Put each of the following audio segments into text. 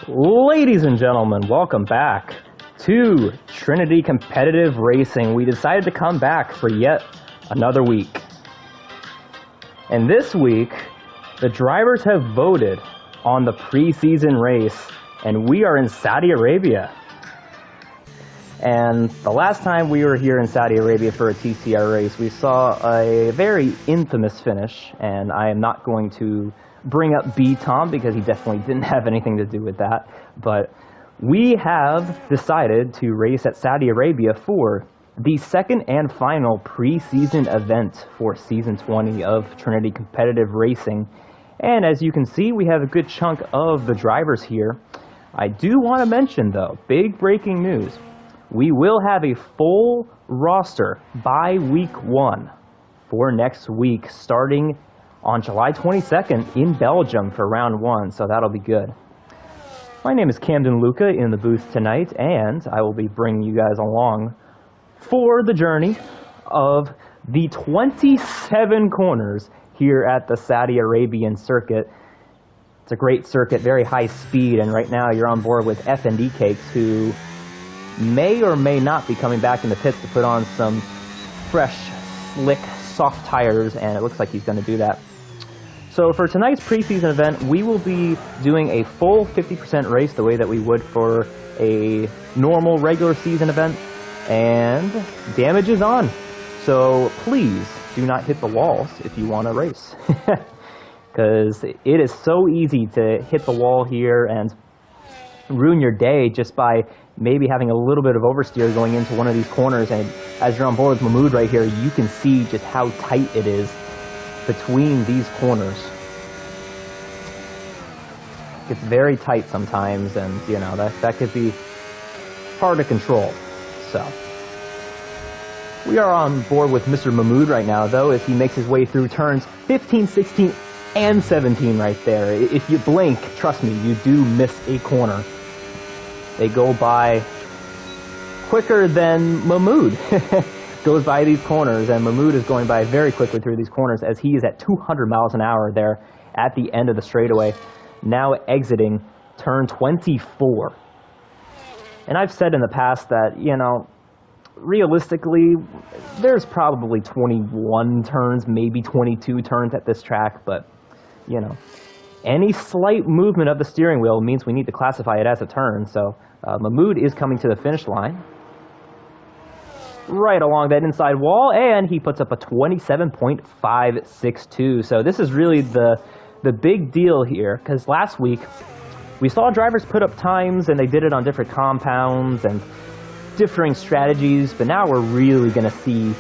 Ladies and gentlemen, welcome back to Trinity Competitive Racing. We decided to come back for yet another week. And this week, the drivers have voted on the preseason race, and we are in Saudi Arabia. And the last time we were here in Saudi Arabia for a TCR race, we saw a very infamous finish, and I am not going to bring up B-Tom because he definitely didn't have anything to do with that. But we have decided to race at Saudi Arabia for the second and final preseason event for Season 20 of Trinity Competitive Racing. And as you can see, we have a good chunk of the drivers here. I do want to mention, though, big breaking news. We will have a full roster by week 1 for next week, starting on July 22nd in Belgium for round 1, so that'll be good. My name is Camden Luca in the booth tonight, and I will be bringing you guys along for the journey of the 27 corners here at the Saudi Arabian circuit. It's a great circuit, very high speed, and right now you're on board with F&D Cakes, who may or may not be coming back in the pits to put on some fresh, slick, soft tires, and it looks like he's going to do that. So for tonight's preseason event, we will be doing a full 50% race the way that we would for a normal regular season event, and damage is on. So please do not hit the walls if you want to race, because it is so easy to hit the wall here and ruin your day just by maybe having a little bit of oversteer going into one of these corners. And as you're on board with Mahmoud right here, you can see just how tight it is between these corners. It's very tight sometimes, and you know that could be hard to control. So we are on board with Mr. Mahmoud right now, though, as he makes his way through turns 15, 16, and 17 right there. If you blink, trust me, you do miss a corner. They go by quicker than Mahmoud goes by these corners, and Mahmoud is going by very quickly through these corners as he is at 200 miles an hour there at the end of the straightaway, now exiting turn 24. And I've said in the past that, you know, realistically, there's probably 21 turns, maybe 22 turns at this track, but, you know, any slight movement of the steering wheel means we need to classify it as a turn. So Mahmoud is coming to the finish line right along that inside wall, and he puts up a 27.562. So this is really the big deal here, because last week we saw drivers put up times and they did it on different compounds and differing strategies, but now we're really going to see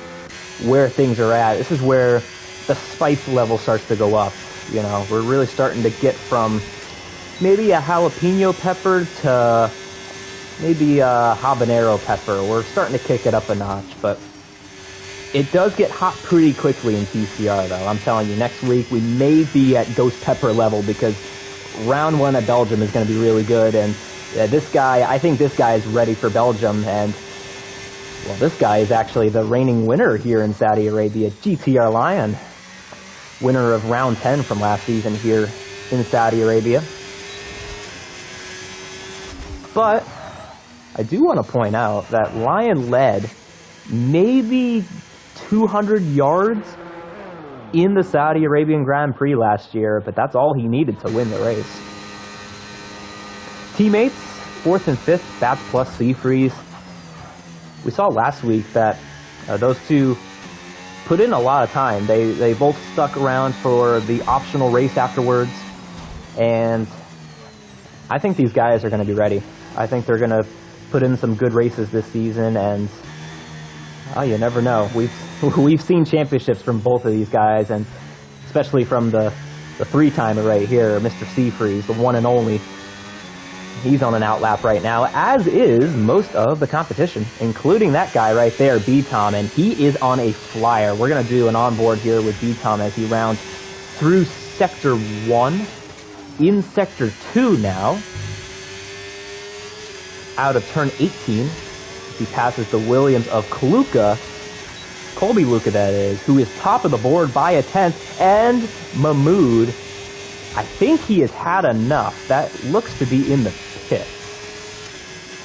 where things are at. This is where the spice level starts to go up. You know, we're really starting to get from maybe a jalapeno pepper to maybe a habanero pepper. We're starting to kick it up a notch, but it does get hot pretty quickly in TCR, though. I'm telling you, next week we may be at ghost pepper level, because round 1 at Belgium is going to be really good, and this guy, I think this guy is ready for Belgium, and well, this guy is actually the reigning winner here in Saudi Arabia, GTR Lion, winner of round 10 from last season here in Saudi Arabia. But I do want to point out that Lion led maybe 200 yards in the Saudi Arabian Grand Prix last year, but that's all he needed to win the race. Teammates, 4th and 5th, Bats plus Seafreeze. We saw last week that those two put in a lot of time. They both stuck around for the optional race afterwards, and I think these guys are going to be ready. I think they're going to put in some good races this season, and oh, you never know. We've seen championships from both of these guys, and especially from the three-timer right here, Mr. Seafreeze, the one and only. He's on an outlap right now, as is most of the competition, including that guy right there, B-Tom, and he is on a flyer. We're going to do an onboard here with B-Tom as he rounds through Sector 1, in Sector 2 now, out of turn 18. He passes the Williams of Colby Luca, that is, who is top of the board by a 10th, and Mahmoud I think he has had enough. That looks to be in the pit.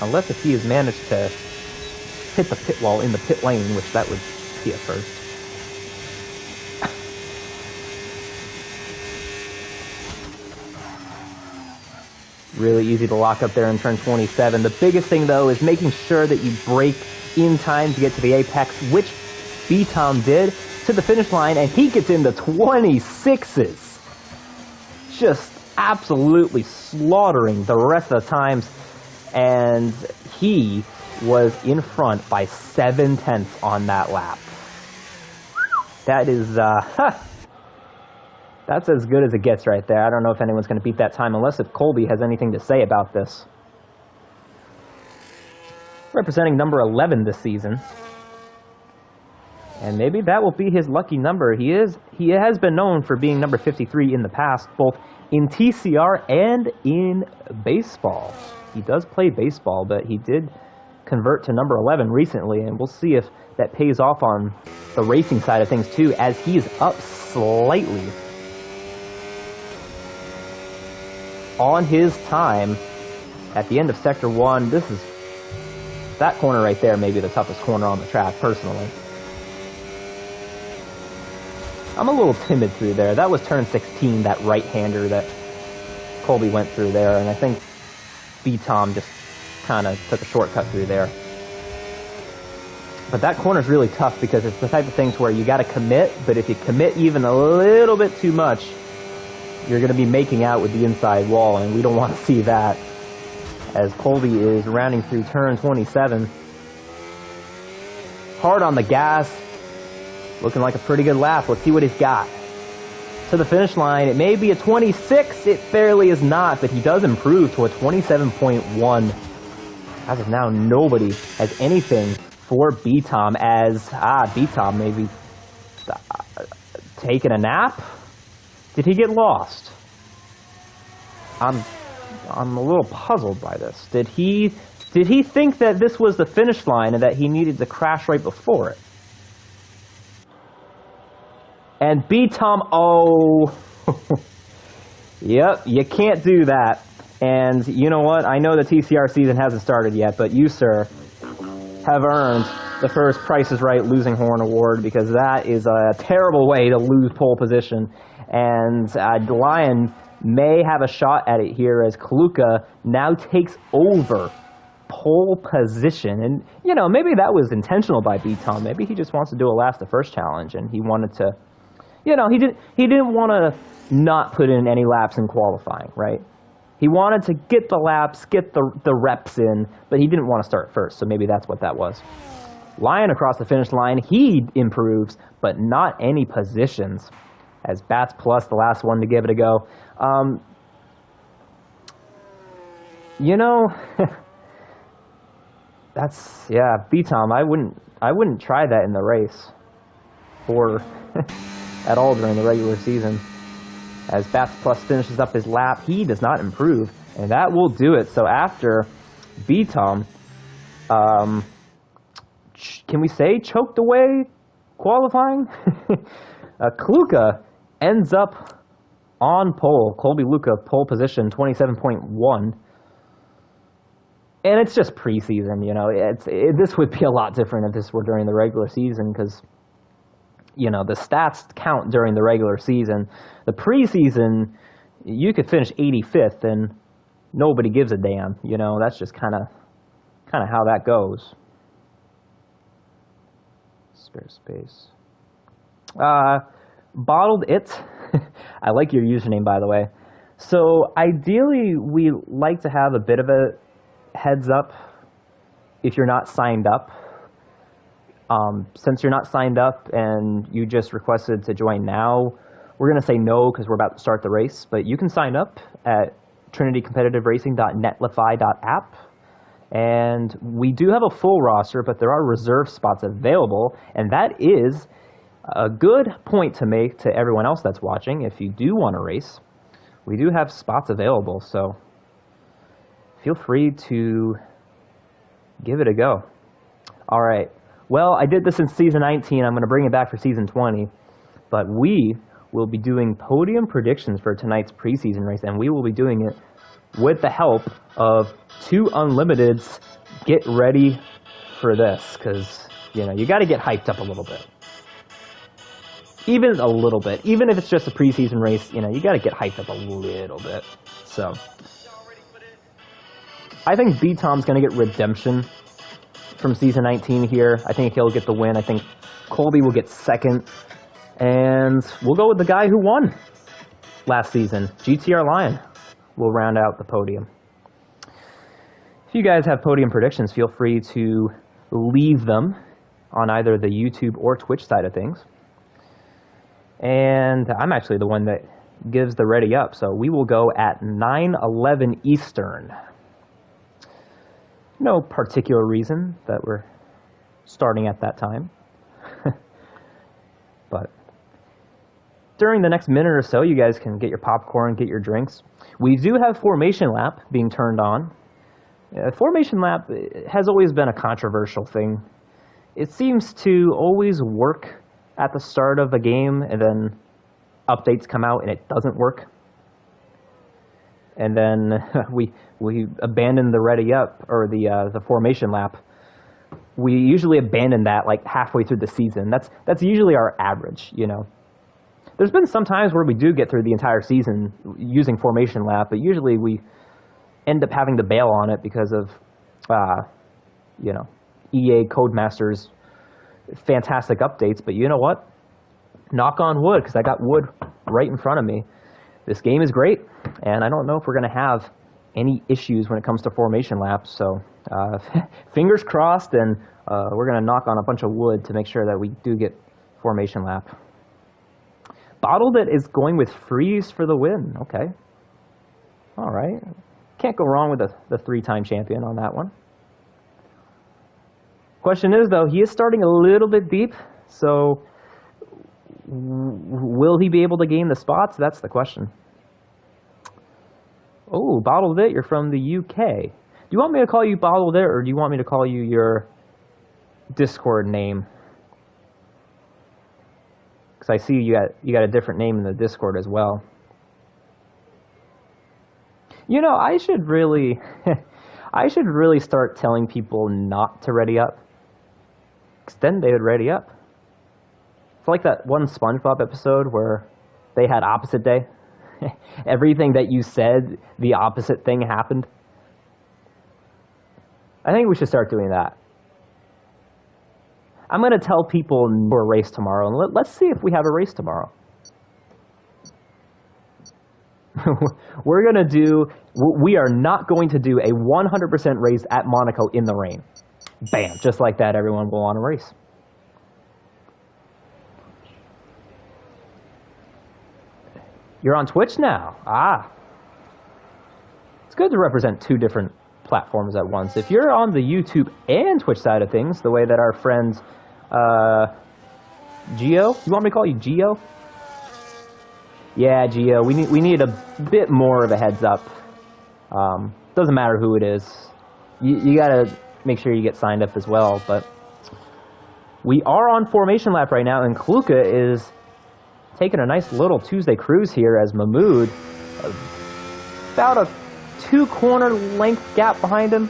Unless if he has managed to hit the pit wall in the pit lane, which that would be a first. Really easy to lock up there in turn 27. The biggest thing, though, is making sure that you brake in time to get to the apex, which B-Tom did, to the finish line, and he gets into 26s. Just absolutely slaughtering the rest of the times, and he was in front by 7/10 on that lap. That is, that's as good as it gets right there. I don't know if anyone's going to beat that time, unless if Colby has anything to say about this. Representing number 11 this season. And maybe that will be his lucky number. He has been known for being number 53 in the past, both in TCR and in baseball. He does play baseball, but he did convert to number 11 recently, and we'll see if that pays off on the racing side of things too, as he is up slightly on his time at the end of Sector 1. That corner right there may be the toughest corner on the track, personally. I'm a little timid through there. That was turn 16, that right-hander that Colby went through there, and I think B-Tom just kind of took a shortcut through there. But that corner's really tough because it's the type of things where you got to commit, but if you commit even a little bit too much, you're going to be making out with the inside wall, and we don't want to see that, as Colby is rounding through turn 27. Hard on the gas, looking like a pretty good lap. Let's see what he's got. To the finish line, it may be a 26, it barely is not, but he does improve to a 27.1. As of now, nobody has anything for B-Tom, as, B-Tom maybe taking a nap? Did he get lost? I'm a little puzzled by this. Did he think that this was the finish line and that he needed to crash right before it? And B-Tom, oh, yep, you can't do that. And you know what? I know the TCR season hasn't started yet, but you, sir, have earned the first Price is Right Losing Horn Award, because that is a terrible way to lose pole position. And Lion may have a shot at it here as Kaluka now takes over pole position. And, you know, maybe that was intentional by B-Tom. Maybe he just wants to do a last to first challenge, and he wanted to, you know, he didn't want to not put in any laps in qualifying, right? He wanted to get the laps, get the reps in, but he didn't want to start first, so maybe that's what that was. Lion across the finish line, he improves, but not any positions, as Bats Plus, the last one to give it a go. You know, that's, yeah, B-Tom, I wouldn't try that in the race, or at all during the regular season. As Bats Plus finishes up his lap, he does not improve, and that will do it. So after B-Tom, can we say choked away qualifying? Kaluka ends up on pole. Colby Luka, pole position, 27.1. And it's just preseason, you know. This would be a lot different if this were during the regular season, because, you know, the stats count during the regular season. The preseason, you could finish 85th and nobody gives a damn. You know, that's just kind of how that goes. Spare space. Bottled It. I like your username, by the way. So ideally, we like to have a bit of a heads up if you're not signed up. Since you're not signed up and you just requested to join now, we're going to say no because we're about to start the race, but you can sign up at trinitycompetitiveracing.netlify.app. And we do have a full roster, but there are reserve spots available, and that is a good point to make to everyone else that's watching. If you do want to race, we do have spots available, so feel free to give it a go. All right. Well, I did this in Season 19. I'm going to bring it back for Season 20. But we will be doing podium predictions for tonight's preseason race, and we will be doing it with the help of 2 unlimiteds. Get ready for this, because, you know, you got to get hyped up a little bit. Even a little bit. Even if it's just a preseason race, you know, you got to get hyped up a little bit. So, I think B-Tom's going to get redemption from Season 19 here. I think he'll get the win. I think Colby will get second. And we'll go with the guy who won last season. GTR Lion will round out the podium. If you guys have podium predictions, feel free to leave them on either the YouTube or Twitch side of things. And I'm actually the one that gives the ready up, so we will go at 9:11 Eastern. No particular reason that we're starting at that time. But during the next minute or so, you guys can get your popcorn, get your drinks. We do have Formation Lap being turned on. Formation Lap has always been a controversial thing. It seems to always work at the start of a game, and then updates come out and it doesn't work. And then we abandon the ready up, or the Formation Lap. We usually abandon that like halfway through the season. That's usually our average, you know. There's been some times where we do get through the entire season using Formation Lap, but usually we end up having to bail on it because of, you know, EA Codemasters' fantastic updates. But you know what? Knock on wood, because I got wood right in front of me. This game is great, and I don't know if we're going to have any issues when it comes to Formation Lap. So fingers crossed, and we're going to knock on a bunch of wood to make sure that we do get Formation Lap. Bottled It is going with Freeze for the win. Okay. All right. Can't go wrong with the 3-time champion on that one. Question is, though, he is starting a little bit deep, so will he be able to gain the spots? That's the question. Oh, Bottled It, you're from the UK. Do you want me to call you Bottled It, or do you want me to call you your Discord name? Because I see you got a different name in the Discord as well. You know, I should really start telling people not to ready up, because then they would ready up. It's like that one SpongeBob episode where they had opposite day. Everything that you said, the opposite thing happened. I think we should start doing that. I'm going to tell people for a race tomorrow, and let's see if we have a race tomorrow. We are not going to do a 100% race at Monaco in the rain. Bam, just like that, everyone will want a race. You're on Twitch now. Ah. It's good to represent 2 different platforms at once. If you're on the YouTube and Twitch side of things, the way that our friend Geo, you want me to call you Geo? Yeah, Geo, we need a bit more of a heads up. Doesn't matter who it is. You gotta make sure you get signed up as well. But we are on Formation Lap right now, and Kluka is taking a nice little Tuesday cruise here as Mahmoud, about a 2-corner length gap behind him,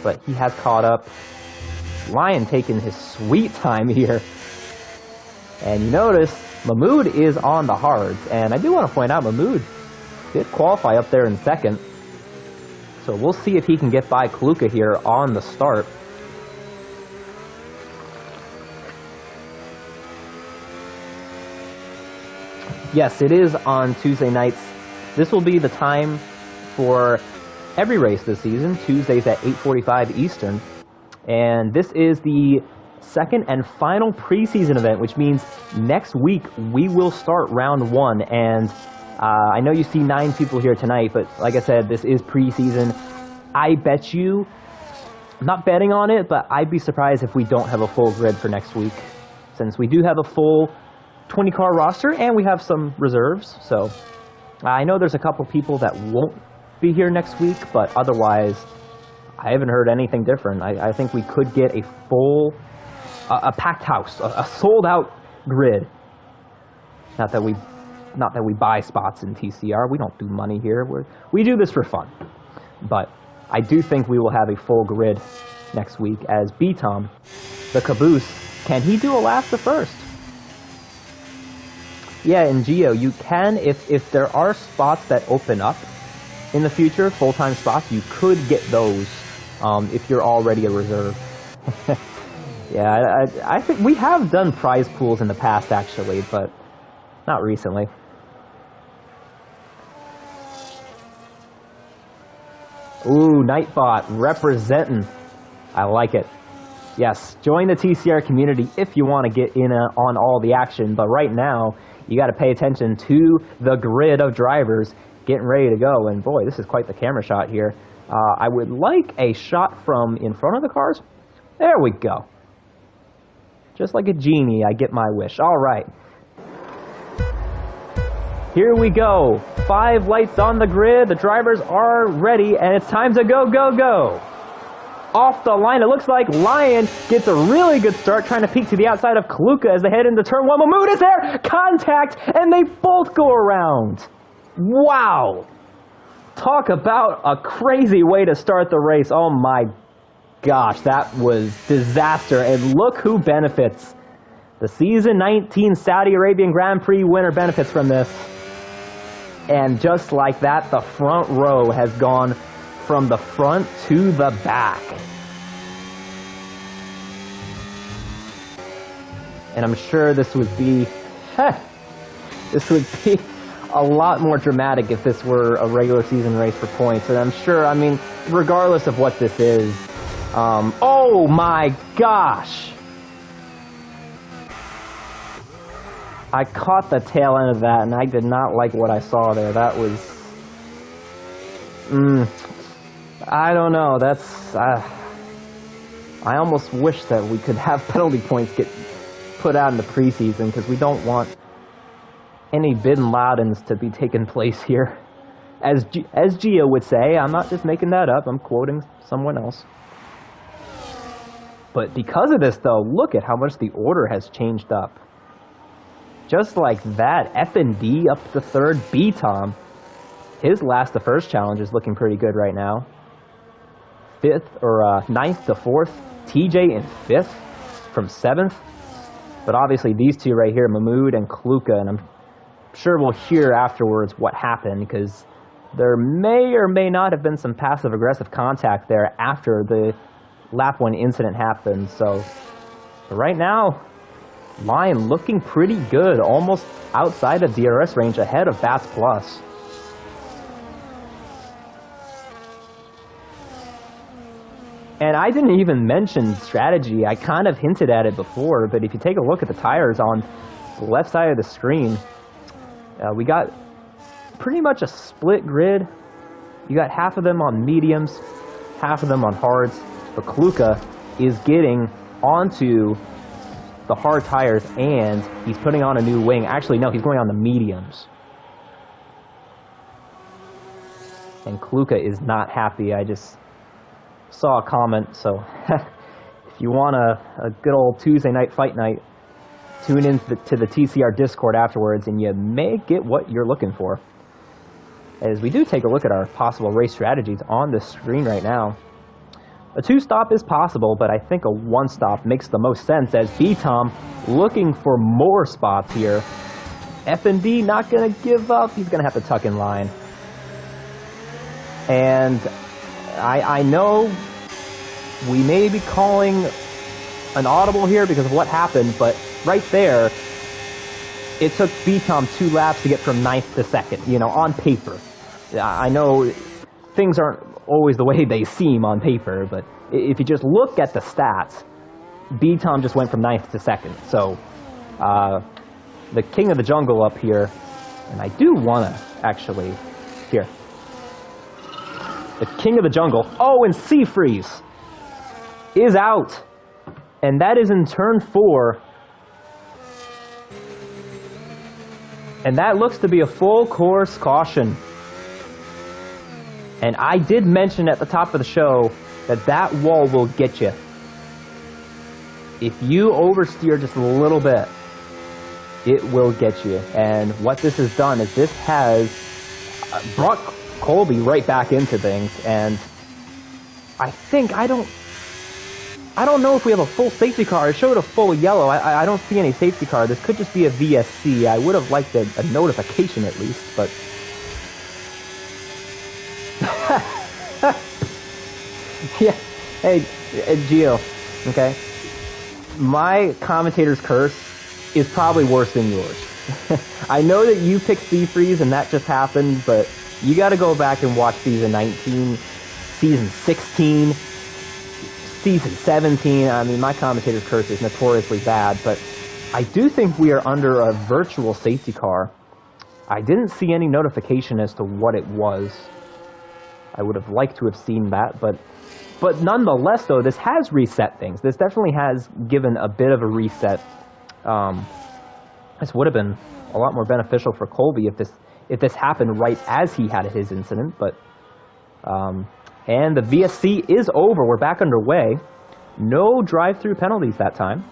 but he has caught up. Lion taking his sweet time here, and you notice Mahmoud is on the hards, and I do want to point out Mahmoud did qualify up there in second, so we'll see if he can get by Kluka here on the start. Yes, it is on Tuesday nights. This will be the time for every race this season, Tuesdays at 8:45 Eastern. And this is the second and final preseason event, which means next week we will start round 1. And I know you see 9 people here tonight, but like I said, this is preseason. I bet you, I'm not betting on it, but I'd be surprised if we don't have a full grid for next week, since we do have a full 20-car roster, and we have some reserves. So I know there's a couple people that won't be here next week, but otherwise, I haven't heard anything different. I think we could get a full, a packed house, a sold-out grid. Not that we not that we buy spots in TCR. We don't do money here. We do this for fun. But I do think we will have a full grid next week as B-Tom, the caboose, can he do a last to first? Yeah, in Geo, you can, if there are spots that open up in the future, full-time spots, you could get those if you're already a reserve. Yeah, I think we have done prize pools in the past, actually, but not recently. Ooh, Nightbot representing. I like it. Yes, join the TCR community if you want to get in on all the action, but right now, you got to pay attention to the grid of drivers getting ready to go, and boy, this is quite the camera shot here. I would like a shot from in front of the cars. There we go. Just like a genie, I get my wish. All right. Here we go. 5 lights on the grid. The drivers are ready, and it's time to go, go, go. Off the line, it looks like Lion gets a really good start, trying to peek to the outside of Kaluka as they head into turn 1. Mahmoud is there! Contact, and they both go around. Wow. Talk about a crazy way to start the race. Oh my gosh, that was disaster. And look who benefits. The season 19 Saudi Arabian Grand Prix winner benefits from this. And just like that, the front row has gone from the front to the back. And I'm sure this would be a lot more dramatic if this were a regular season race for points. And I'm sure, I mean, regardless of what this is, oh my gosh! I caught the tail end of that, and I did not like what I saw there. That was... I don't know. That's... I almost wish that we could have penalty points get put out in the preseason, because we don't want any Bin Ladens to be taking place here. As Gio would say, I'm not just making that up, I'm quoting someone else. But because of this, though, look at how much the order has changed up. Just like that, F&D up to third, B-Tom. His last to first challenge is looking pretty good right now. 9th to 4th, TJ in 5th from 7th. But obviously these two right here, Mahmoud and Kaluka, and I'm sure we'll hear afterwards what happened, because there may or may not have been some passive-aggressive contact there after the lap 1 incident happened. So but right now, Lion looking pretty good, almost outside of DRS range, ahead of Bats Plus. And I didn't even mention strategy. I kind of hinted at it before, but if you take a look at the tires on the left side of the screen, we got pretty much a split grid. You got half of them on mediums, half of them on hards. But Kaluka is getting onto the hard tires, and he's putting on a new wing. Actually, no, he's going on the mediums. And Kaluka is not happy. I just saw a comment, so if you want a good old Tuesday night fight night, tune in to the TCR Discord afterwards, and you may get what you're looking for. As we do take a look at our possible race strategies on the screen right now. A 2-stop is possible, but I think a 1-stop makes the most sense, as B-Tom looking for more spots here. F&D not going to give up. He's going to have to tuck in line. And I know we may be calling an audible here because of what happened, but right there, it took B-Tom 2 laps to get from 9th to 2nd, you know, on paper. I know things aren't always the way they seem on paper, but if you just look at the stats, B-Tom just went from 9th to 2nd. So, the king of the jungle up here, and I do want to actually, here. The king of the jungle, oh, and Sea Freeze is out. And that is in turn 4. And that looks to be a full course caution. And I did mention at the top of the show that that wall will get you. If you oversteer just a little bit. It will get you. And what this has done is this has brought Colby right back into things. And I think, I don't know if we have a full safety car. It showed a full yellow. I don't see any safety car. This could just be a VSC. I would have liked a notification at least, but... yeah. Hey, Gio, okay? My commentator's curse is probably worse than yours. I know that you picked C-Freeze and that just happened, but you got to go back and watch season 19, season 16, season 17. I mean, my commentator's curse is notoriously bad, but I do think we are under a virtual safety car. I didn't see any notification as to what it was. I would have liked to have seen that, but nonetheless, though, this has reset things. This definitely has given a bit of a reset. This would have been a lot more beneficial for Colby if this happened right as he had his incident. But and the VSC is over. We're back underway. No drive-through penalties that time.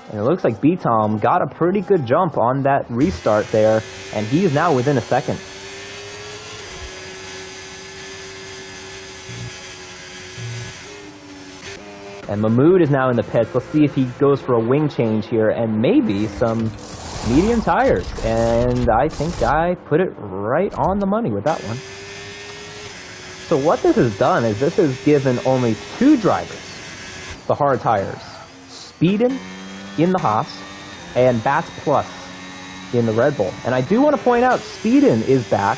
And it looks like B-Tom got a pretty good jump on that restart there, and he is now within a second. And Mahmoud is now in the pits. Let's see if he goes for a wing change here and maybe some medium tires. And I think I put it right on the money with that one. So what this has done is this has given only two drivers the hard tires. Speedin in the Haas and Bats Plus in the Red Bull. And I do want to point out Speedin is back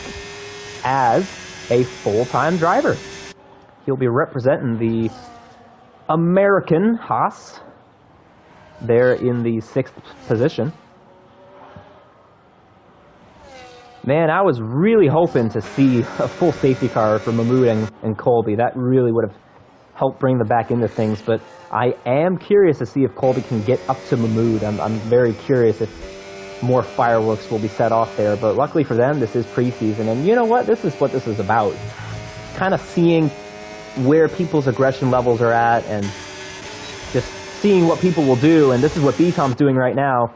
as a full-time driver. He'll be representing the American Haas there in the 6th position. Man, I was really hoping to see a full safety car for Mahmoud and Colby. That really would have helped bring them back into things, but I am curious to see if Colby can get up to Mahmoud. I'm very curious if more fireworks will be set off there, but luckily for them, this is preseason, and you know what? This is what this is about. Kind of seeing where people's aggression levels are at and just seeing what people will do, and this is what B-Tom's doing right now.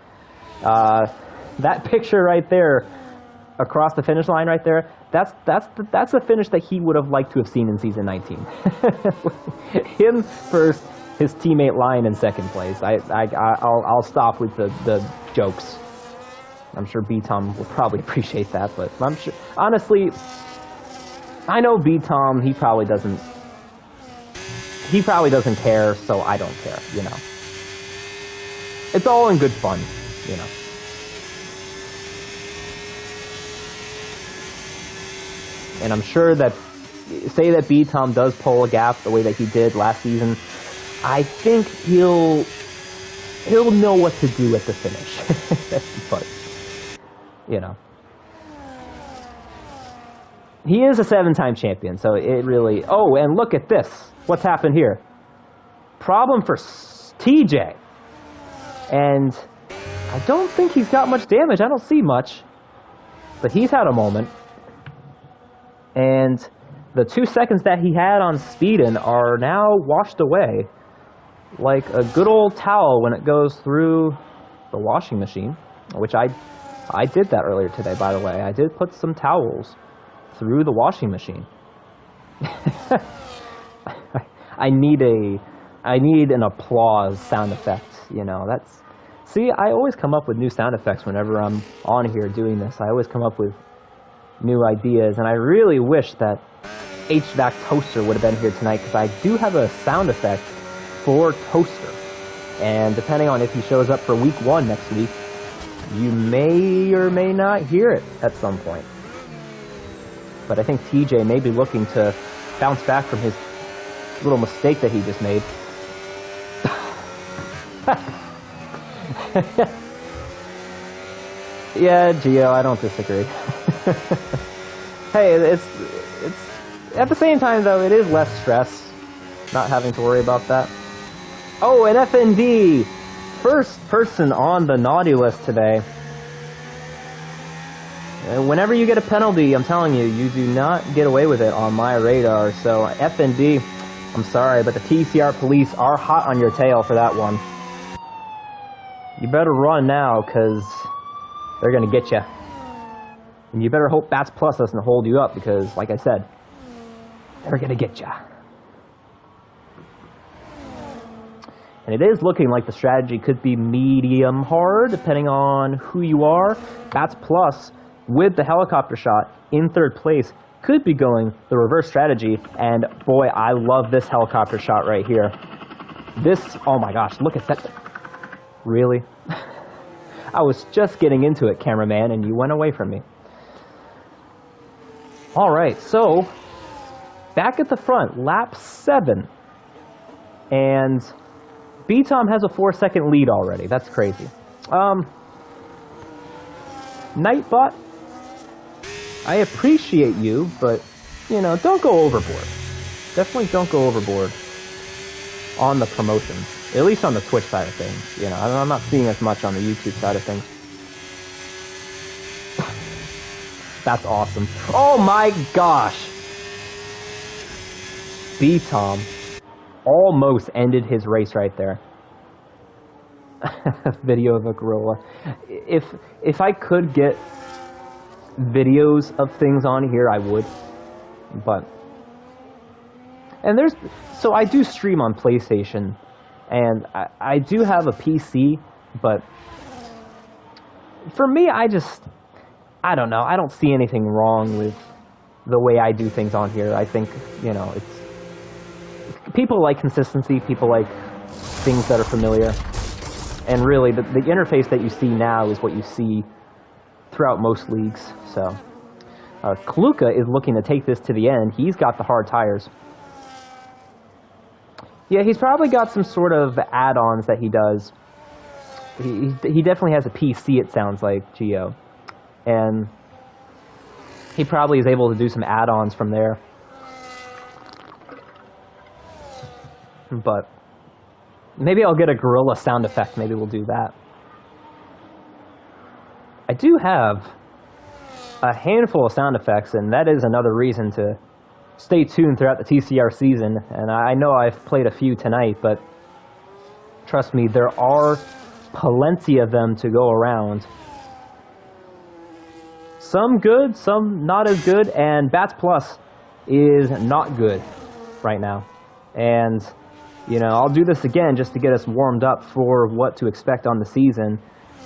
That picture right there across the finish line right there, that's the finish that he would have liked to have seen in season 19. Him first, his teammate Lion in second place. I'll stop with the jokes. I'm sure B-Tom will probably appreciate that, but I'm sure, honestly, I know B-Tom, he probably doesn't care, so I don't care, you know. It's all in good fun, you know. And I'm sure that, say that B-Tom does pull a gap the way that he did last season, I think he'll know what to do at the finish. But, you know. He is a 7-time champion, so it really... Oh, and look at this. What's happened here? Problem for TJ. And I don't think he's got much damage. I don't see much. But he's had a moment. And the 2 seconds that he had on Speedin are now washed away. Like a good old towel when it goes through the washing machine. Which I did that earlier today, by the way. I did put some towels through the washing machine. I need an applause sound effect, you know. See, I always come up with new sound effects whenever I'm on here doing this. I always come up with new ideas, and I really wish that HVAC Toaster would have been here tonight, because I do have a sound effect for Toaster. And depending on if he shows up for week 1 next week, you may or may not hear it at some point. But I think TJ may be looking to bounce back from his little mistake that he just made. Yeah, Gio, I don't disagree. Hey, it's at the same time though, it is less stress not having to worry about that. Oh, and FND, first person on the naughty list today. Whenever you get a penalty, I'm telling you, you do not get away with it on my radar. So FND, I'm sorry, but the TCR police are hot on your tail for that one. You better run now, because they're going to get you. And you better hope Bats Plus doesn't hold you up, because, like I said, they're going to get you. And it is looking like the strategy could be medium hard, depending on who you are. Bats Plus, with the helicopter shot in third place, could be going the reverse strategy. And boy, I love this helicopter shot right here. This, oh my gosh, look at that. Really? I was just getting into it, cameraman, and you went away from me. All right, so back at the front, lap 7. And B-Tom has a 4-second lead already. That's crazy. Nightbot, I appreciate you, but, you know, don't go overboard. Definitely don't go overboard on the promotions. At least on the Twitch side of things. You know, I'm not seeing as much on the YouTube side of things. That's awesome. Oh my gosh! B-Tom almost ended his race right there. Video of a gorilla. If I could get videos of things on here, I would. But so I do stream on PlayStation, and I do have a PC, but for me, I don't know. I don't see anything wrong with the way I do things on here. I think, you know, people like consistency, people like things that are familiar. And really, the interface that you see now is what you see throughout most leagues. So, Kaluka is looking to take this to the end. He's got the hard tires. Yeah, he's probably got some sort of add-ons that he does. He definitely has a PC, it sounds like, Geo. And he probably is able to do some add-ons from there. But maybe I'll get a gorilla sound effect. Maybe we'll do that. I do have a handful of sound effects, and that is another reason to stay tuned throughout the TCR season. And I know I've played a few tonight, but trust me, there are plenty of them to go around. Some good, some not as good, and Bats Plus is not good right now. And, you know, I'll do this again just to get us warmed up for what to expect on the season.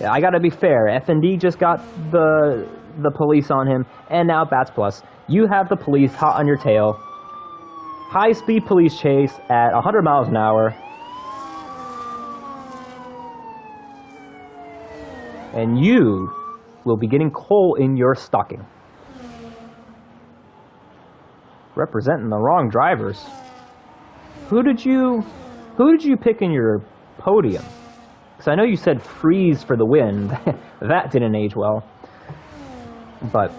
I gotta be fair, FND just got the police on him, and now Bats Plus. You have the police hot on your tail. High-speed police chase at 100 miles an hour. And you will be getting coal in your stocking. Representing the wrong drivers. Who did you pick in your podium? Because I know you said freeze for the win. That didn't age well. But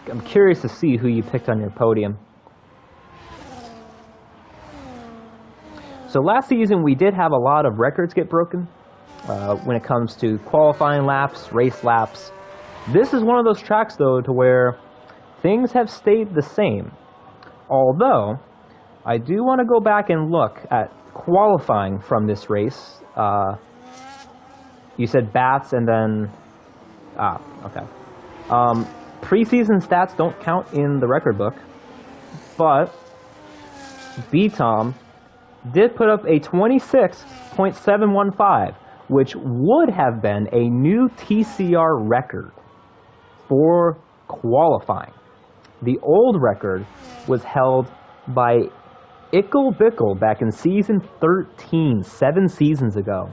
I'm curious to see who you picked on your podium. So last season we did have a lot of records get broken when it comes to qualifying laps, race laps. This is one of those tracks though to where things have stayed the same. Although I do want to go back and look at qualifying from this race. You said Bats and then okay. Preseason stats don't count in the record book, but B-Tom did put up a 26.715, which would have been a new TCR record for qualifying. The old record was held by Ickle Bickle back in season 13, 7 seasons ago,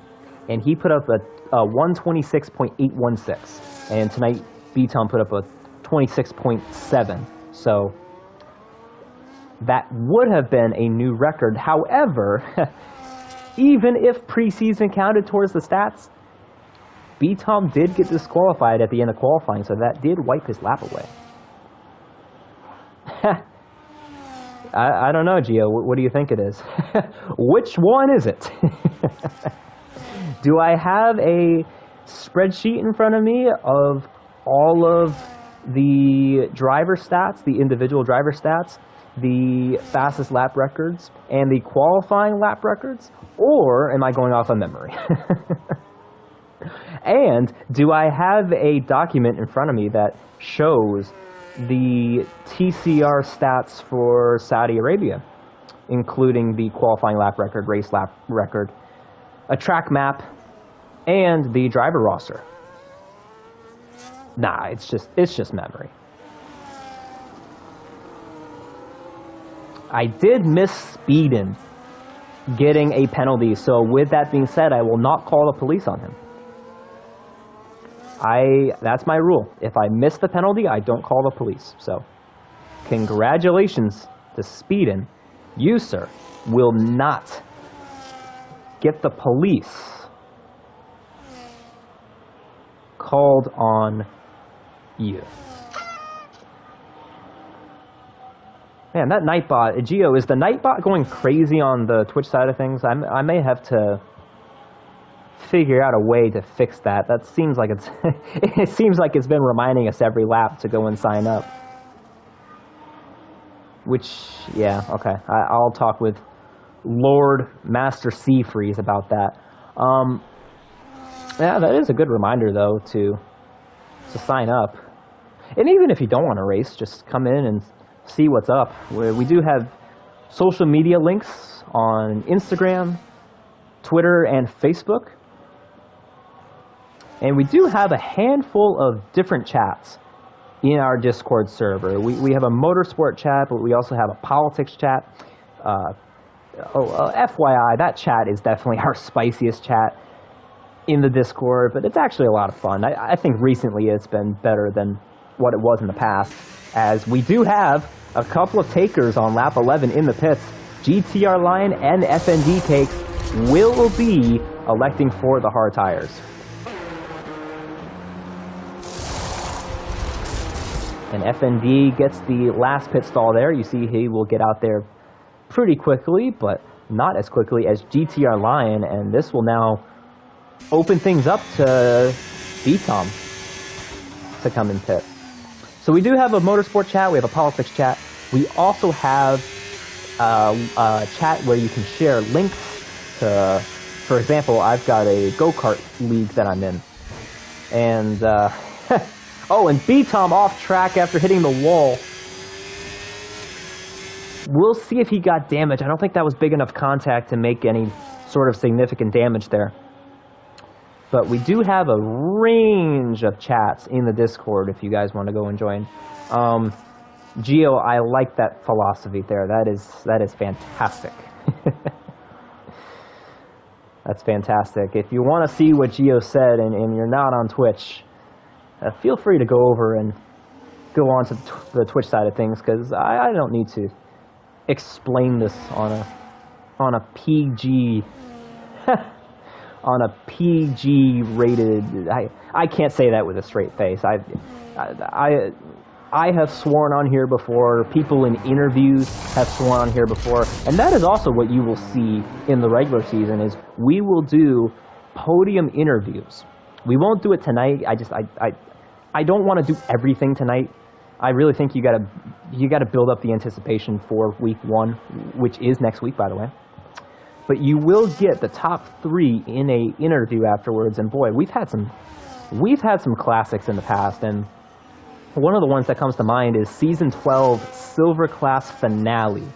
and he put up a 126.816, and tonight B-Tom put up a 26.7, so that would have been a new record. However, even if preseason counted towards the stats, B-Tom did get disqualified at the end of qualifying, so that did wipe his lap away. I don't know, Gio. What do you think it is? Which one is it? Do I have a spreadsheet in front of me of all of the driver stats, the individual driver stats, the fastest lap records, and the qualifying lap records? Or am I going off of memory? And do I have a document in front of me that shows the TCR stats for Saudi Arabia, including the qualifying lap record, race lap record, a track map, and the driver roster? Nah, it's just memory. I did miss Speedin getting a penalty, so with that being said, I will not call the police on him. That's my rule. If I miss the penalty, I don't call the police. So, congratulations to Speedin. You, sir, will not get the police called on you. Man, that Nightbot, Gio, is the Nightbot going crazy on the Twitch side of things? I may have to figure out a way to fix that. That seems like it seems like it's been reminding us every lap to go and sign up. Which, yeah, okay. I'll talk with Lord Master Seafreeze about that. Yeah, that is a good reminder, though, to sign up. And even if you don't want to race, just come in and see what's up. We do have social media links on Instagram, Twitter, and Facebook. And we do have a handful of different chats in our Discord server. We have a motorsport chat, but we also have a politics chat. FYI, that chat is definitely our spiciest chat in the Discord, but it's actually a lot of fun. I think recently it's been better than what it was in the past, as we do have a couple of takers on lap 11 in the pits. GTR Lion and FND Cakes will be electing for the hard tires. And FND gets the last pit stall there. You see he will get out there pretty quickly, but not as quickly as GTR Lion, and this will now open things up to B-Tom to come in pit. So we do have a motorsport chat, we have a politics chat. We also have a chat where you can share links to, for example, I've got a go-kart league that I'm in. And, oh, and B-Tom off track after hitting the wall. We'll see if he got damage. I don't think that was big enough contact to make any sort of significant damage there. But we do have a range of chats in the Discord if you guys want to go and join. Gio, I like that philosophy there. That is fantastic. That's fantastic. If you want to see what Gio said and you're not on Twitch, feel free to go over and go on to the Twitch side of things, because I don't need to explain this on a PG on a PG rated. I can't say that with a straight face. I have sworn on here before. People in interviews have sworn on here before, and that is also what you will see in the regular season. Is we will do podium interviews. We won't do it tonight. I don't want to do everything tonight. I really think you gotta build up the anticipation for week 1, which is next week, by the way. But you will get the top 3 in a interview afterwards. And boy, we've had some classics in the past, and one of the ones that comes to mind is Season 12 Silver Class Finale.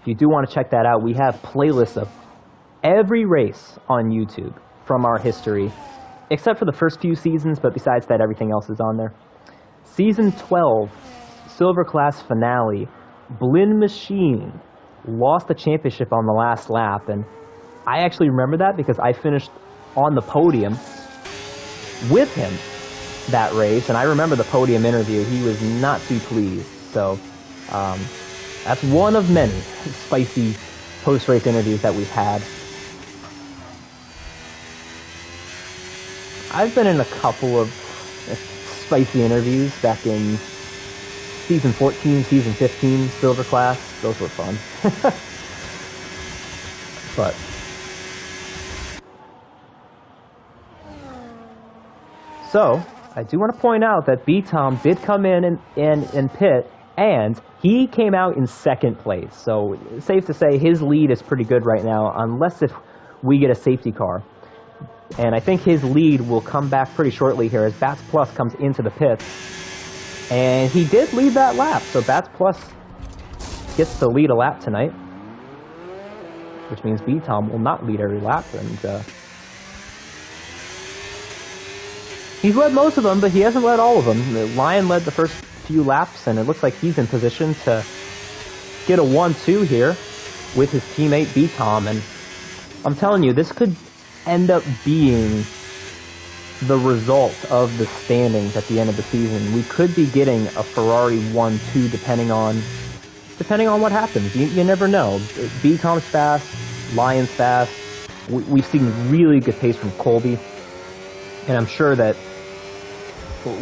If you do want to check that out, we have playlists of every race on YouTube from our history, except for the first few seasons, but besides that, everything else is on there. Season 12 Silver Class Finale, Blin Machine lost the championship on the last lap, and I actually remember that because I finished on the podium with him that race, and I remember the podium interview. He was not too pleased. So that's one of many spicy post-race interviews that we've had. I've been in a couple of spicy interviews back in Season 14, Season 15, Silver Class. Those were fun. But so, I do want to point out that B-Tom did come in and pit, and he came out in second place. So safe to say his lead is pretty good right now, unless if we get a safety car. And I think his lead will come back pretty shortly here as Bats Plus comes into the pits. And he did lead that lap, so Bats Plus gets to lead a lap tonight, which means B-Tom will not lead every lap. And he's led most of them, but he hasn't led all of them. Lion led the first few laps, and it looks like he's in position to get a 1-2 here with his teammate B-Tom. And I'm telling you, this could end up being the result of the standings at the end of the season. We could be getting a Ferrari 1-2 depending on what happens. You never know. B-Tom's fast, Lion's fast. We've seen really good pace from Colby, and I'm sure that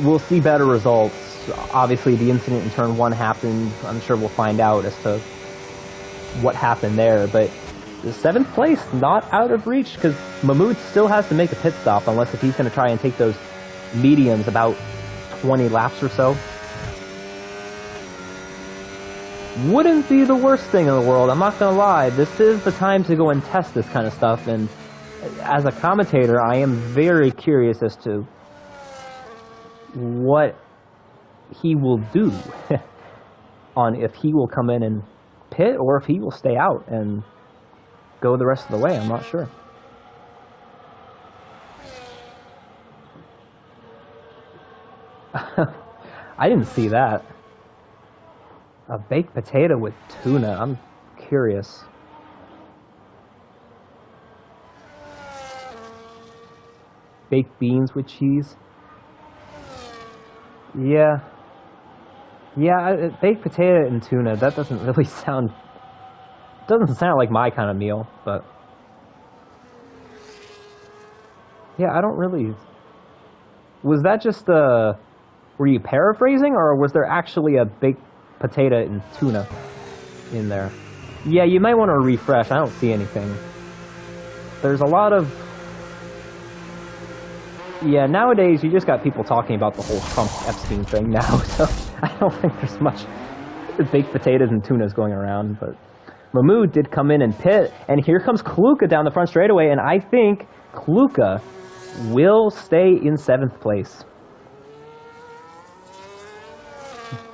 we'll see better results. Obviously, the incident in turn 1 happened. I'm sure we'll find out as to what happened there, but the 7th place, not out of reach, because Mahmoud still has to make a pit stop, unless if he's going to try and take those mediums about 20 laps or so. Wouldn't be the worst thing in the world, I'm not going to lie. This is the time to go and test this kind of stuff, and as a commentator, I am very curious as to what he will do on if he will come in and pit or if he will stay out and go the rest of the way. I'm not sure. I didn't see that. A baked potato with tuna. I'm curious. Baked beans with cheese. Yeah. Yeah, baked potato and tuna. That doesn't really sound... Doesn't sound like my kind of meal, but... Yeah, I don't really... Was that just a... Were you paraphrasing, or was there actually a baked potato and tuna in there? Yeah, you might want to refresh. I don't see anything. There's a lot of... Yeah, nowadays you just got people talking about the whole Trump-Epstein thing now, so I don't think there's much baked potatoes and tunas going around, but... Mahmoud did come in and pit, and here comes Kluka down the front straightaway, and I think Kluka will stay in 7th place.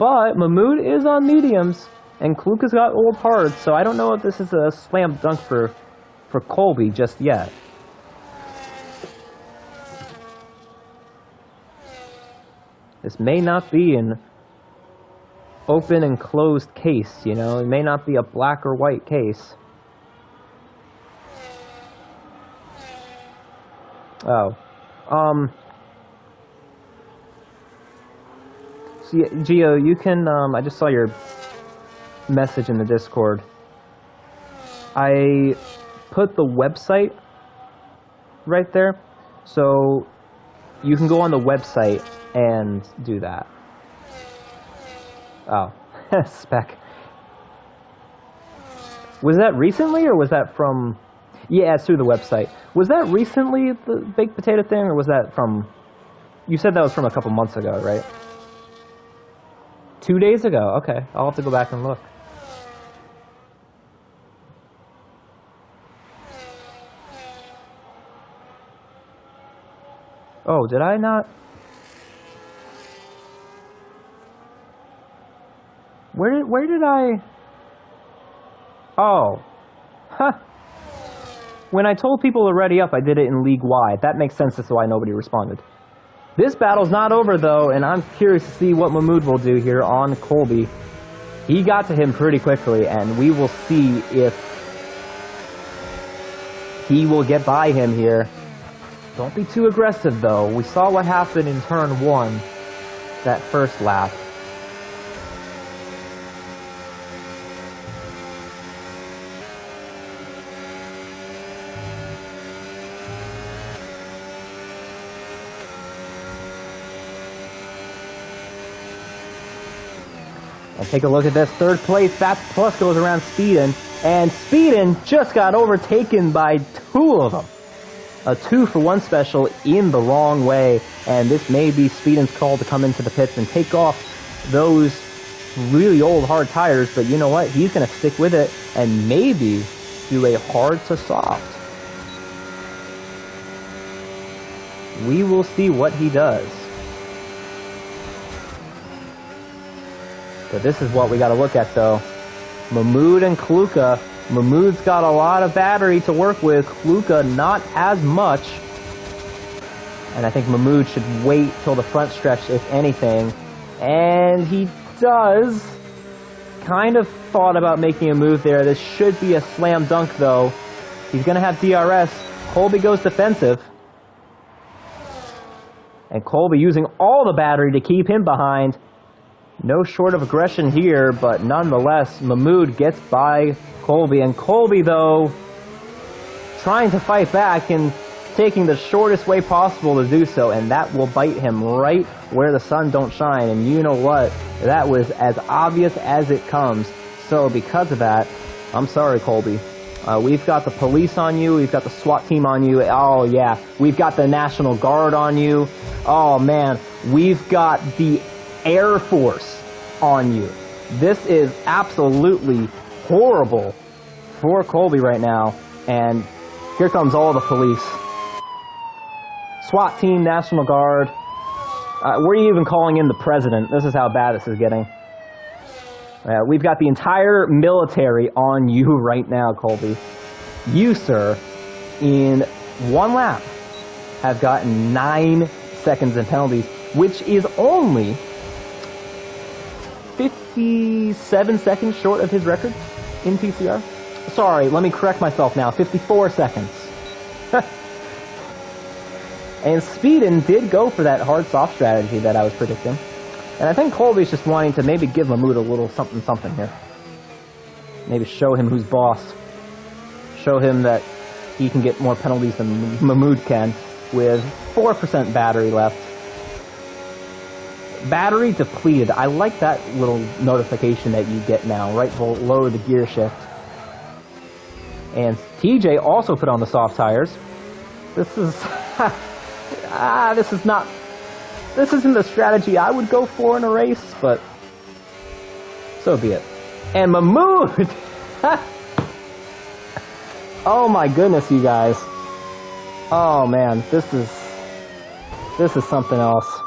But Mahmoud is on mediums, and Kluka's got old hards, so I don't know if this is a slam dunk for Colby just yet. This may not be an open and closed case, you know? It may not be a black or white case. Oh. So, yeah, Gio, you can, I just saw your message in the Discord. I put the website right there, so you can go on the website and do that. Oh, spec. Was that recently, or was that from... Yeah, it's through the website. Was that recently, the baked potato thing, or was that from... You said that was from a couple months ago, right? 2 days ago? Okay, I'll have to go back and look. Oh, did I not... Where did I... Oh. Huh. When I told people to ready up, I did it in League Y. That makes sense as to why nobody responded. This battle's not over, though, and I'm curious to see what Mahmoud will do here on Colby. He got to him pretty quickly, and we will see if he will get by him here. Don't be too aggressive, though. We saw what happened in turn 1, that first lap. And take a look at this. 3rd place, Bats Plus goes around Speedin, and Speedin just got overtaken by 2 of them. A 2-for-1 special in the wrong way, and this may be Speedon's call to come into the pits and take off those really old hard tires, but you know what? He's going to stick with it and maybe do a hard to soft. We will see what he does. But this is what we got to look at, though. Mahmoud and Kluka. Mahmoud's got a lot of battery to work with. Kluka not as much. And I think Mahmoud should wait till the front stretch, if anything. And he does. Kind of thought about making a move there. This should be a slam dunk, though. He's going to have DRS. Colby goes defensive. And Colby using all the battery to keep him behind. No short of aggression here, but nonetheless, Mahmoud gets by Colby. And Colby, though, trying to fight back and taking the shortest way possible to do so, and that will bite him right where the sun don't shine. And you know what? That was as obvious as it comes. So because of that, I'm sorry, Colby. We've got the police on you. We've got the SWAT team on you. Oh, yeah. We've got the National Guard on you. Oh, man. We've got the Air Force on you. This is absolutely horrible for Colby right now. And here comes all the police. SWAT team, National Guard. We're even calling in the president. This is how bad this is getting. We've got the entire military on you right now, Colby. You, sir, in one lap, have gotten 9 seconds in penalties, which is only 57 seconds short of his record in TCR. Sorry, let me correct myself now. 54 seconds. And Speedon did go for that hard-soft strategy that I was predicting. And I think Colby's just wanting to maybe give Mahmoud a little something here. Maybe show him who's boss. Show him that he can get more penalties than Mahmoud can with 4% battery left. Battery depleted. I like that little notification that you get now, right below the gear shift. And TJ also put on the soft tires. This is... This isn't the strategy I would go for in a race, but so be it. And Mahmoud! Oh my goodness, you guys. Oh man, this is something else.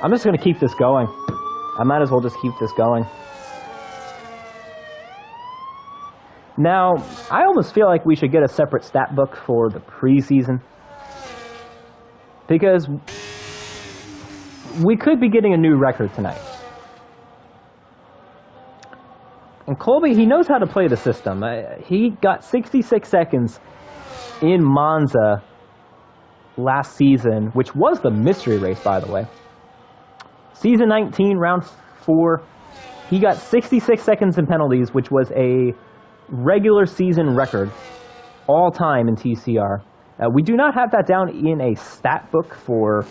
I'm just going to keep this going. I might as well just keep this going. Now, I almost feel like we should get a separate stat book for the preseason. Because we could be getting a new record tonight. And Colby, he knows how to play the system. He got 66 seconds in Monza last season, which was the mystery race, by the way. Season 19, round 4, he got 66 seconds in penalties, which was a regular season record all time in TCR. We do not have that down in a stat book for,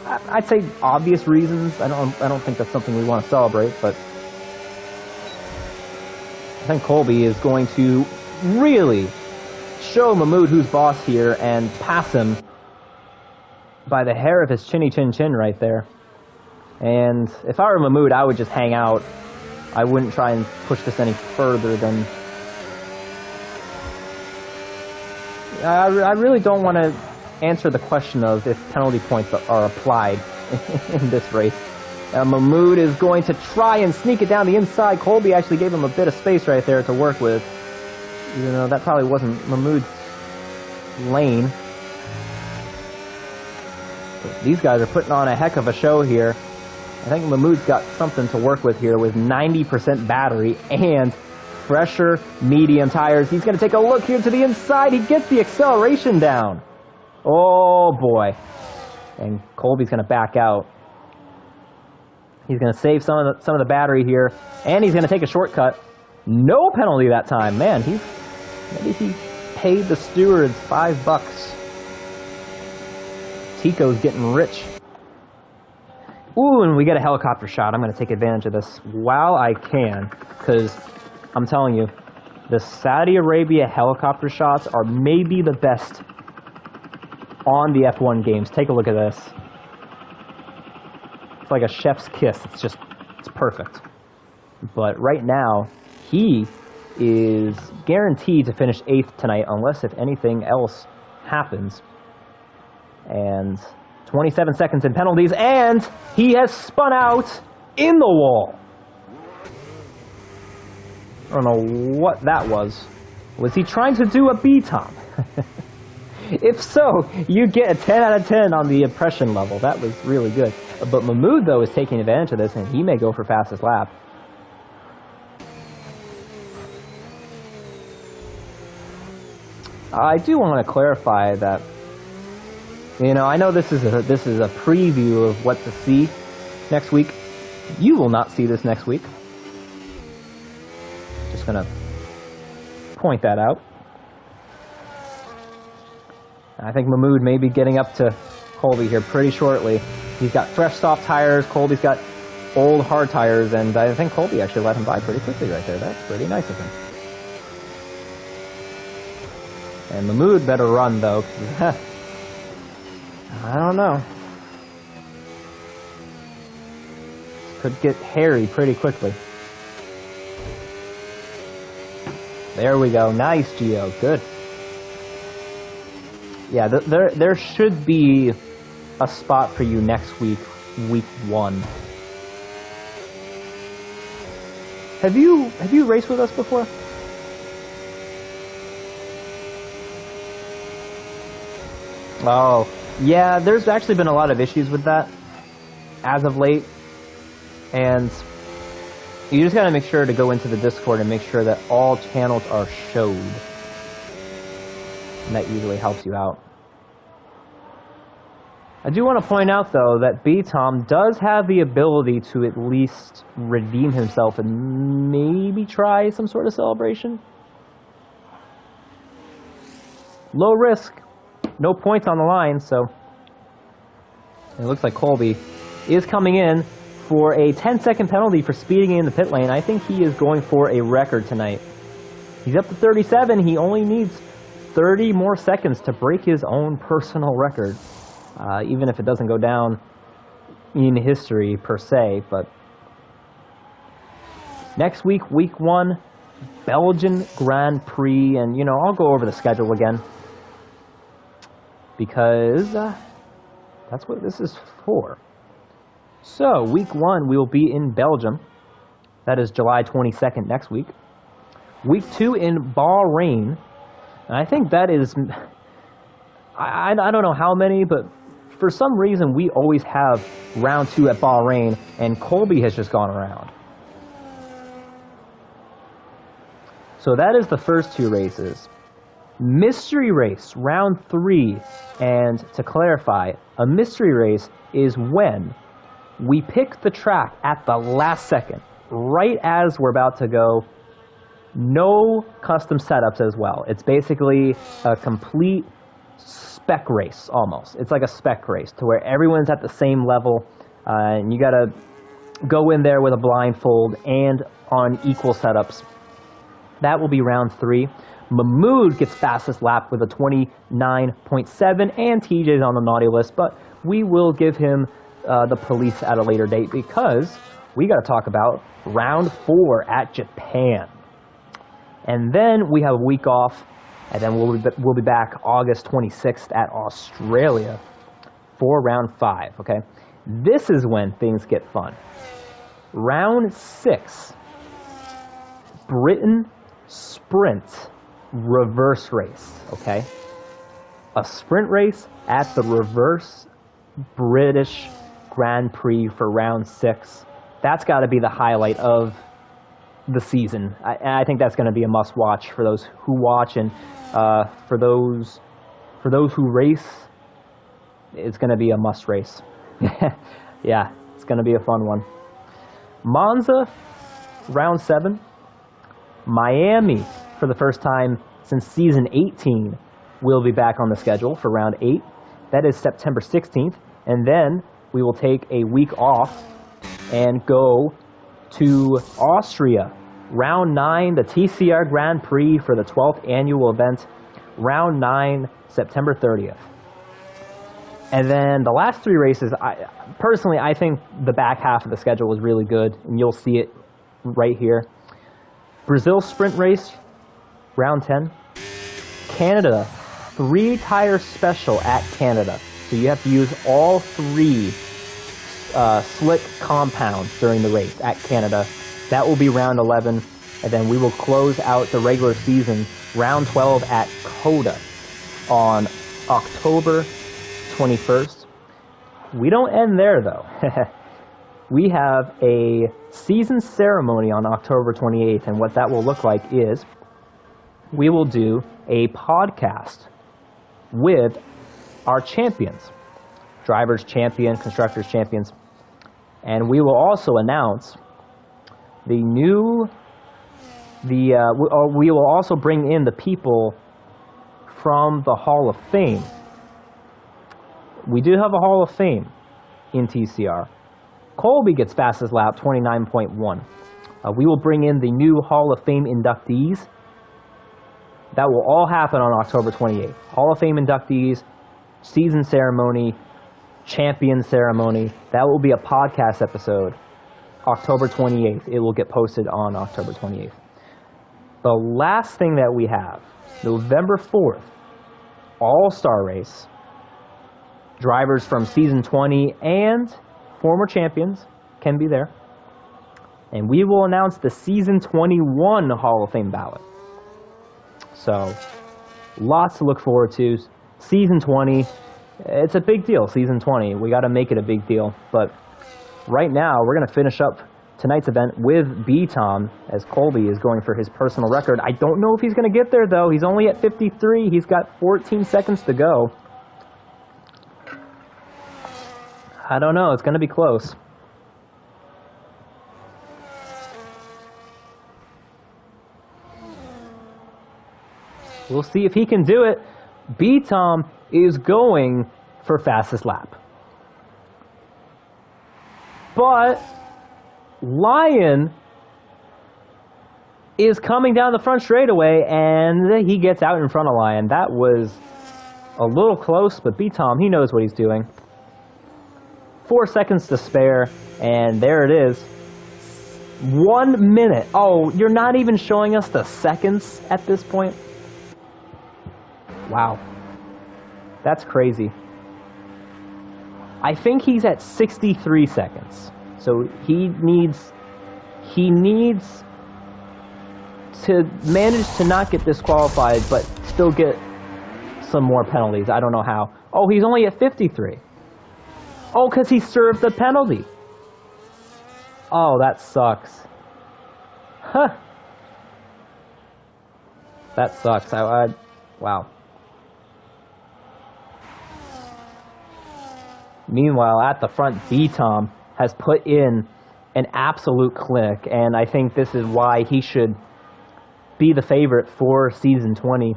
I'd say, obvious reasons. I don't think that's something we want to celebrate, but I think Colby is going to really show Mahmoud who's boss here and pass him by the hair of his chinny chin chin right there. And if I were Mahmoud, I would just hang out. I wouldn't try and push this any further than... I really don't want to answer the question of if penalty points are applied in this race. Mahmoud is going to try and sneak it down the inside. Colby actually gave him a bit of space right there to work with. Even though that probably wasn't Mahmoud's lane. But these guys are putting on a heck of a show here. I think Mahmoud's got something to work with here with 90% battery and fresher medium tires. He's going to take a look here to the inside. He gets the acceleration down. Oh boy. And Colby's going to back out. He's going to save some of the battery here, and he's going to take a shortcut. No penalty that time. Man, maybe he paid the stewards $5. Tico's getting rich. Ooh, and we get a helicopter shot. I'm going to take advantage of this while I can, because I'm telling you, the Saudi Arabia helicopter shots are maybe the best on the F1 games. Take a look at this. It's like a chef's kiss. It's perfect. But right now, he is guaranteed to finish 8th tonight, unless if anything else happens. And 27 seconds in penalties, and he has spun out in the wall. I don't know what that was. Was he trying to do a B-Tom? If so, you get a 10 out of 10 on the impression level. That was really good. But Mahmoud, though, is taking advantage of this, and he may go for fastest lap. I do want to clarify that, you know, I know this is a preview of what to see next week. You will not see this next week. Just going to point that out. I think Mahmoud may be getting up to Colby here pretty shortly. He's got fresh, soft tires. Colby's got old, hard tires, and I think Colby actually let him by pretty quickly right there. That's pretty nice of him. And Mahmoud better run, though. I don't know. Could get hairy pretty quickly. There we go. Nice, Gio. Good. Yeah, there should be a spot for you next week, week 1. Have you raced with us before? Oh, yeah, there's actually been a lot of issues with that as of late, and you just gotta make sure to go into the Discord and make sure that all channels are showed. And that usually helps you out. I do want to point out, though, that B-Tom does have the ability to at least redeem himself and maybe try some sort of celebration. Low risk, no points on the line, so it looks like Colby is coming in for a 10-second penalty for speeding in the pit lane. I think he is going for a record tonight. He's up to 37. He only needs 30 more seconds to break his own personal record, even if it doesn't go down in history per se. But next week, week 1, Belgian Grand Prix, and you know, I'll go over the schedule again because that's what this is for. So week 1, we will be in Belgium. That is July 22nd next week. Week 2 in Bahrain. And I think that is, I don't know how many, but for some reason we always have round 2 at Bahrain, and Colby has just gone around. So that is the first 2 races. Mystery race, round 3, and to clarify, a mystery race is when we pick the track at the last second, right as we're about to go. No custom setups as well. It's basically a complete spec race, almost. It's like a spec race to where everyone's at the same level, and you gotta go in there with a blindfold and on equal setups. That will be round 3. Mahmoud gets fastest lap with a 29.7, and TJ's on the naughty list, but we will give him the police at a later date because we gotta talk about round 4 at Japan. And then we have a week off, and then we'll be back August 26th at Australia for round 5, okay? This is when things get fun. Round 6, Britain Sprint reverse race, okay? A sprint race at the reverse British Grand Prix for round 6. That's got to be the highlight of the season. I think that's going to be a must-watch for those who watch, and for those who race, it's going to be a must race. Yeah, it's going to be a fun one. Monza, round 7. Miami, for the first time since season 18, will be back on the schedule for round 8. That is September 16th. And then we will take a week off and go to Austria. Round 9, the TCR Grand Prix for the 12th annual event. Round 9, September 30th. And then the last 3 races, personally, I think the back half of the schedule was really good, and you'll see it right here. Brazil Sprint Race, round 10. Canada, 3-tire special at Canada. So you have to use all 3 slick compounds during the race at Canada. That will be round 11. And then we will close out the regular season, round 12 at Coda on October 21st. We don't end there, though. We have a season ceremony on October 28th, and what that will look like is we will do a podcast with our champions, drivers champion, constructors champions, and we will also announce we will also bring in the people from the Hall of Fame. We do have a Hall of Fame in TCR. Colby gets fastest lap, 29.1. We will bring in the new Hall of Fame inductees. That will all happen on October 28th. Hall of Fame inductees, season ceremony, champion ceremony. That will be a podcast episode. October 28th. It will get posted on October 28th. The last thing that we have, November 4th, All-Star Race. Drivers from Season 20 and former champions can be there. And we will announce the Season 21 Hall of Fame ballot. So, lots to look forward to. Season 20, it's a big deal, Season 20. We got to make it a big deal. But right now, we're going to finish up tonight's event with B-Tom, as Colby is going for his personal record. I don't know if he's going to get there, though. He's only at 53. He's got 14 seconds to go. I don't know. It's going to be close. We'll see if he can do it. B-Tom is going for fastest lap. But Lion is coming down the front straightaway, and he gets out in front of Lion. That was a little close, but B-Tom, he knows what he's doing. 4 seconds to spare, and there it is. 1 minute. Oh, you're not even showing us the seconds at this point? Wow. That's crazy. I think he's at 63 seconds. So he needs to manage to not get disqualified, but still get some more penalties. I don't know how. Oh, he's only at 53. Oh, because he served the penalty. Oh, that sucks. Huh. That sucks. Wow. Meanwhile, at the front, B-Tom has put in an absolute clinic, and I think this is why he should be the favorite for Season 20.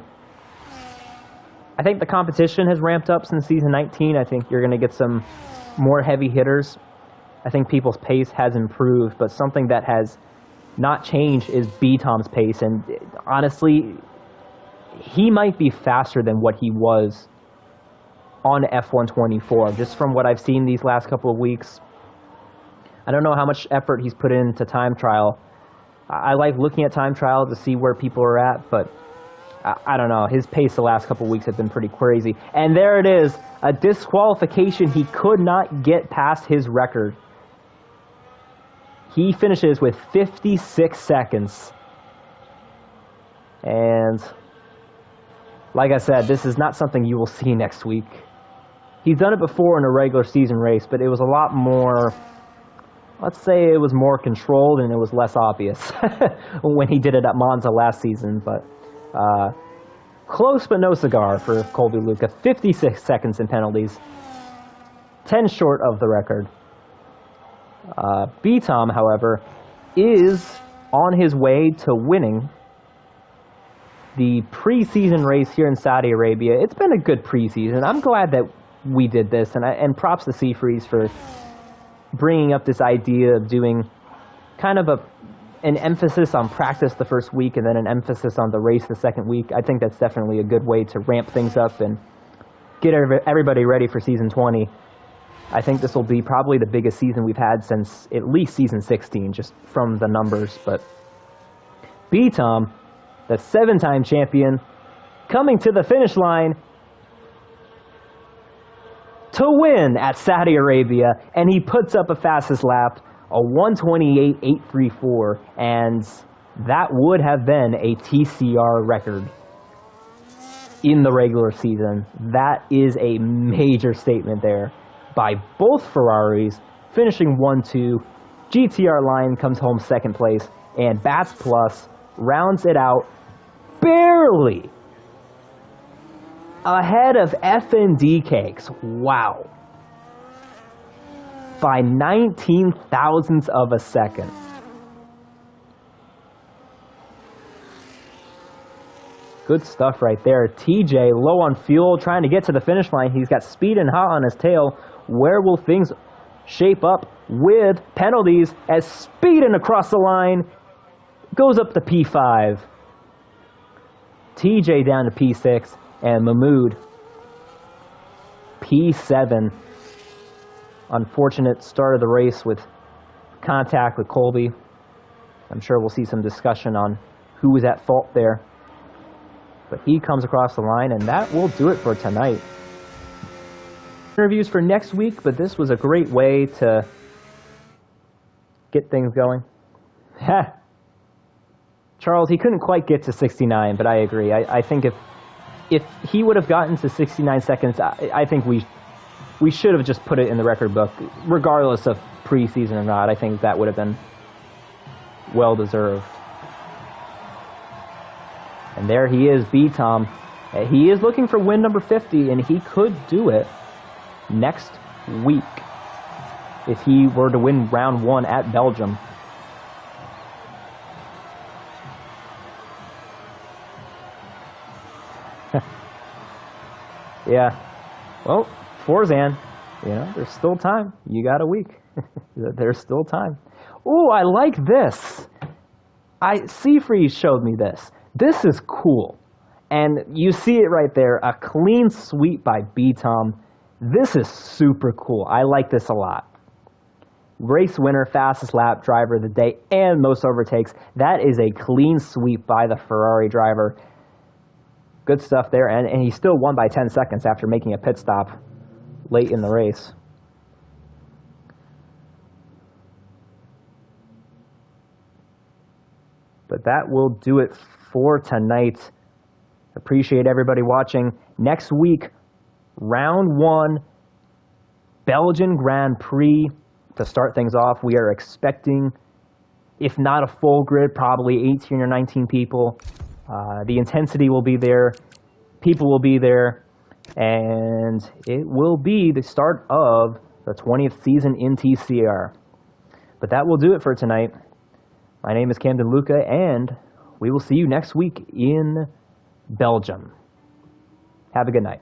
I think the competition has ramped up since Season 19. I think you're going to get some more heavy hitters. I think people's pace has improved, but something that has not changed is B-Tom's pace, and honestly, he might be faster than what he was on F124, just from what I've seen these last couple of weeks. I don't know how much effort he's put into time trial. I like looking at time trial to see where people are at, but I don't know. His pace the last couple of weeks have been pretty crazy. And there it is, a disqualification. He could not get past his record. He finishes with 56 seconds. And like I said, this is not something you will see next week. He's done it before in a regular season race, but it was a lot more, let's say it was more controlled and it was less obvious when he did it at Monza last season. But close but no cigar for Colby Luca. 56 seconds in penalties. 10 short of the record. B-Tom, however, is on his way to winning the preseason race here in Saudi Arabia. It's been a good preseason. I'm glad that we did this, and props to Seafreeze for bringing up this idea of doing kind of an emphasis on practice the first week and then an emphasis on the race the second week. I think that's definitely a good way to ramp things up and get everybody ready for Season 20. I think this will be probably the biggest season we've had since at least Season 16, just from the numbers. But B-Tom, the 7-time champion, coming to the finish line to win at Saudi Arabia, and he puts up a fastest lap, a 1:28.834, and that would have been a TCR record in the regular season. That is a major statement there by both Ferraris, finishing 1-2. GTR Line comes home second place, and Bats Plus rounds it out barely ahead of F&D Cakes. Wow. By 19 thousandths of a second. Good stuff right there. TJ low on fuel, trying to get to the finish line. He's got speed and hot on his tail. Where will things shape up with penalties as speeding across the line goes up to P5. TJ down to P6 and Mahmoud P7. Unfortunate start of the race with contact with Colby. I'm sure we'll see some discussion on who was at fault there. But he comes across the line, and that will do it for tonight. Interviews for next week, but this was a great way to get things going. Charles, he couldn't quite get to 69, but I agree. I think if he would have gotten to 69 seconds, I think we should have just put it in the record book, regardless of preseason or not. I think that would have been well-deserved. And there he is, B-Tom. He is looking for win number 50, and he could do it next week if he were to win round 1 at Belgium. Yeah. Well, Forzan, there's still time. You got a week. There's still time. Ooh, I like this. Seafreeze showed me this. This is cool. And you see it right there, a clean sweep by B-Tom. This is super cool. I like this a lot. Race winner, fastest lap, driver of the day, and most overtakes. That is a clean sweep by the Ferrari driver. Good stuff there, and he still won by 10 seconds after making a pit stop late in the race. But that will do it for tonight. Appreciate everybody watching. Next week, round 1, Belgian Grand Prix. To start things off, we are expecting, if not a full grid, probably 18 or 19 people. The intensity will be there, people will be there, and it will be the start of the 20th season in TCR. But that will do it for tonight. My name is Camden Luca, and we will see you next week in Belgium. Have a good night.